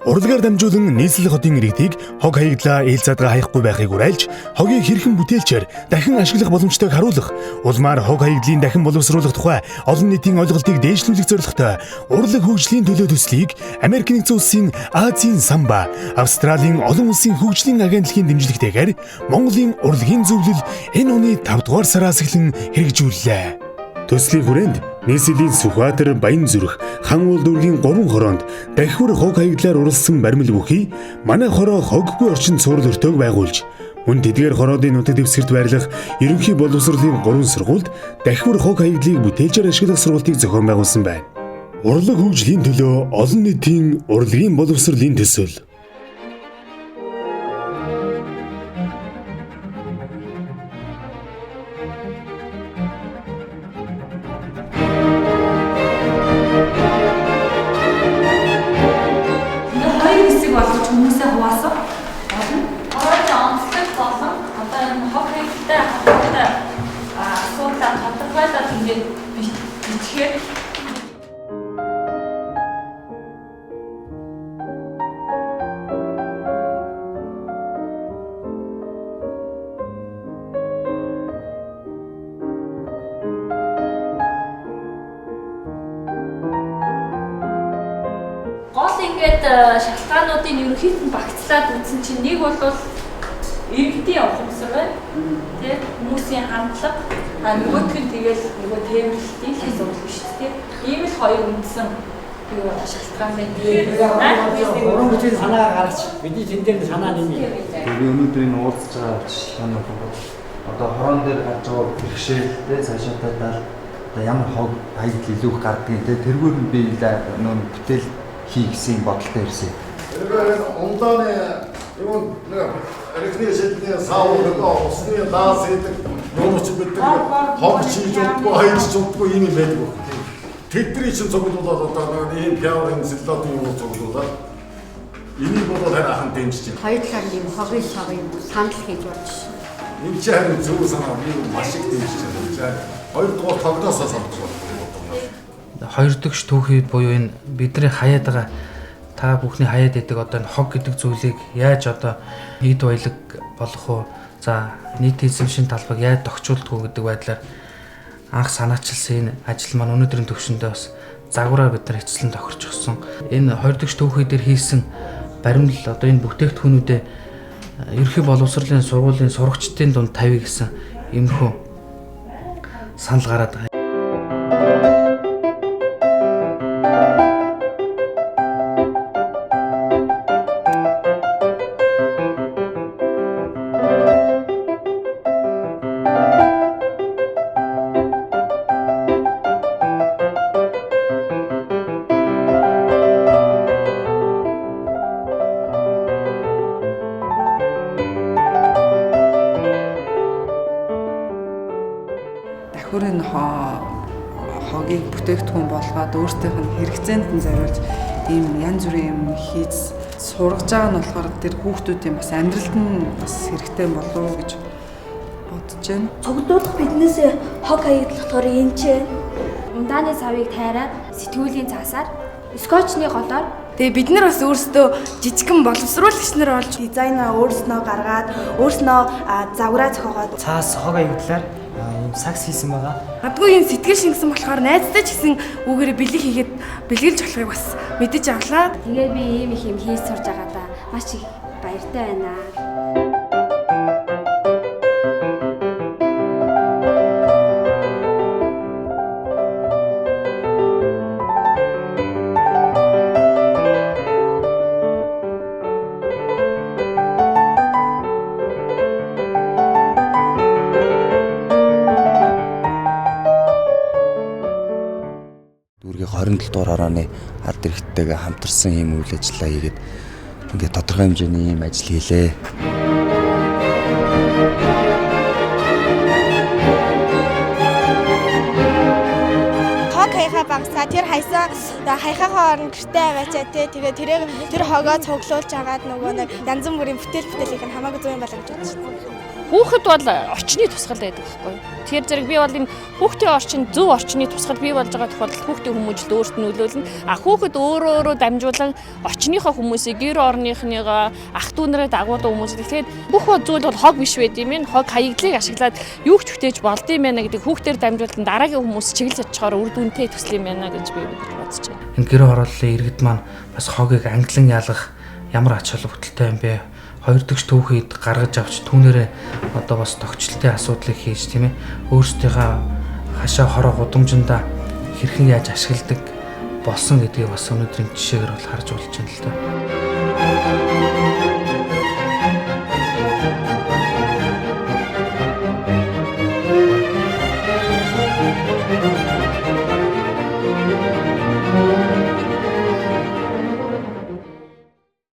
Урлагаар дамжуулан нийслэл хотын иргэдийг хог хаягдлаа ээлзаадгаа хаяхгүй байхыг уриалж, хогийг хэрхэн бүтээлчээр дахин ашиглах боломжтойг харуулах, улмаар хог хаягдлын дахин боловсруулах тухай олон нийтийн ойлголтыг дээшлүүлэх зорилготой урлаг хөгжлийн төлөө төслийг Америк нэгдсэн улсын Азийн самба, Австралийн олон улсын хөгжлийн агентлагийн дэмжлэгтэйгээр Монголын урлагийн зөвлөл энэ оны 5 дугаар сараас эхлэн хэрэгжүүллээ. Төслийн хүрээнд нийслэлийн Сүхбаатар, Баянзүрх, Хан уул дүүргийн 3 хороонд дахиур хог хаягдлаар уралсан баримл бүхий манай хороо хоггүй орчинд сурал өртөөг байгуулж, мөн тэдгээр хороодын нутаг дэвсгэрт байрлах ерөнхий боловсролын 3 сургуульд дахиур хог хаягдлыг бүтээлчээр ашиглах сургалтыг зохион байгуулсан байна. Урлаг хөгжлийн төлөө олон нийтийн урлагийн боловсролын төсөл. Хүмүүсээ хуваасан болно. Оройн онцлог болон одоо энэ хог хаягдтай холбоотой асуудлаа тодорхойлоод ингээд бичгээр ингээд шалтгаануудын ерөнхийд нь багцлаад үзсэн чинь нэг бол иргэдийн ухамсар байна. Тэ хүмүүсийн хандлага, нөгөөх нь тэгэл нөгөө тэмдэглэлтийн асуудал биш үү? Ийм л хоёр үндсэн шалтгаан байна. Уран бүтээл санаа гаргач бидний тэн дээр санаа нэмье. Би өнөөдөр энэ уулзж байгаа шалтгаан бол одоо хорон дээр гарч байгаа бэрхшээлтэй цаашаатаа одоо ямар хог хаягдл илүү их гардгийг тэргээр нь би нөө бүтээл хий гэсэн бодолтой ирсэн. Тэгэхээр ундааны юу нэг эрхний шийдний саавал одоо усны даас идэг нууц гэдэг хог чийж удахгүй хаягдж удахгүй юм байдаг. Тэдний чинь цуглуулаад одоо ийм пиаврын сэллатын юм цуглуулаад энийг бол хараахан дэмжиж байна. Хоёр талаар ийм хогийн шогийн санал хийж болж. Энэ ч харин зөв санаа би маш их дэмжиж байна. Хоёрдугаар тогтоосоо санаж байна. Хоёр дахь түүхийд буюу энэ бидний хаяад байгаа та бүхний хаяад байдаг одоо энэ хог гэдэг зүйлийг яаж одоо эд баялаг болох уу? За нийтийн эзэмшин талбайг яаж тохижуулдаг уу гэдэг байдлаар анх санаачилсан энэ ажил маань өнөөдрийн төвшөндөө бас загвараар бид нар эцэслэн тохирчихсон. Энэ хоёр дахь түүхий дээр хийсэн баримл одоо энэ бүтээгдэхүүнүүдэд ерөнхий боловсролын сургуулийн сурагчдын дунд тавья гэсэн иймэрхүү санал гараад байгаа. Хүрэн хогийг бүтээгдэхүүн болгоод өөртөөх нь хэрэгцээнд нь зориулж ийм янз бүрийн юм хийж сургаж байгаа нь болохоор тэр хүүхдүүдийн бас амьдралд нь бас хэрэгтэй болов уу гэж бодож байна. Цогдуулах биднээс хог хаягдлахаар энэ ч ундааны савыг тайраад сэтгүүлийн цаасаар скотчны голоор тэгээ бид нар бас өөрсдөө жижигхэн боловсруулагч нар болж дизайнаа өөрснөө гаргаад өөрснөө загвараа зохиогоод цаас хог хаягдлаар сакс хийсэн байгаа. Гадгүй энэ сэтгэл шингэсэн болохоор найзтай ч гэсэн үгээр бэлэг хийгээд бэлгэлж болохыг бас мэдэж авлаа. Тэгээд би ийм их юм хийж сурж байгаадаа маш их баяртай байна. Дүүргийн 27 дугаар хорооны ард иргэдтэйгээ хамтарсан ийм үйл ажиллагаа хийгээд ингээд тодорхой хэмжээний ийм ажил хийлээ. Хог хаяхаа багсаа тэр хайсаа хаяхаа орон гэртээ аваачаа тэгээ тэр хогоо цуглуулж агаад нөгөө нэг янз бүрийн бүтээл хийх нь хамаагүй зөв юм байна гэж бодож байна. Хүүхэд бол орчны тусгал байдаг байхгүй юу? Тэгэхээр зэрэг би бол энэ хүүхдийн орчин зөв орчны тусгал бий болж байгаа тохиолдолд хүүхдийн хүмүүжлэлд өөрт нь нөлөөлнө. Хүүхэд өөрөө дамжуулан орчныхоо хүмүүсийг гэр орныхныгаа ах дүү нарыг дагуулдаг хүмүүс. Тэгэхээр бүх зүйл бол хог биш байд юм ээ. Хог хаягдлыг ашиглаад юу ч бүтээж болд юм байна гэдэг хүүхдээр дамжуулан дараагийн хүмүүс чиглэж очихоор үр дүнтэй төсөл юм байна гэж би бодож байна. Энэ гэр хорооллын иргэд маань бас хогийг англан ялгах ямар ач холбогдолтой юм бэ? Хоёр дэгч түүхийд гаргаж авч түүнээрээ одоо бас тогтчлолтын асуудлыг хийж тийм ээ өөрсдийнхөө хашаа хороо гудамжиндаа хэрхэн яаж ашигладаг болсон гэдгийг бас өнөөдрийн жишээгээр бол харж болж байна л да.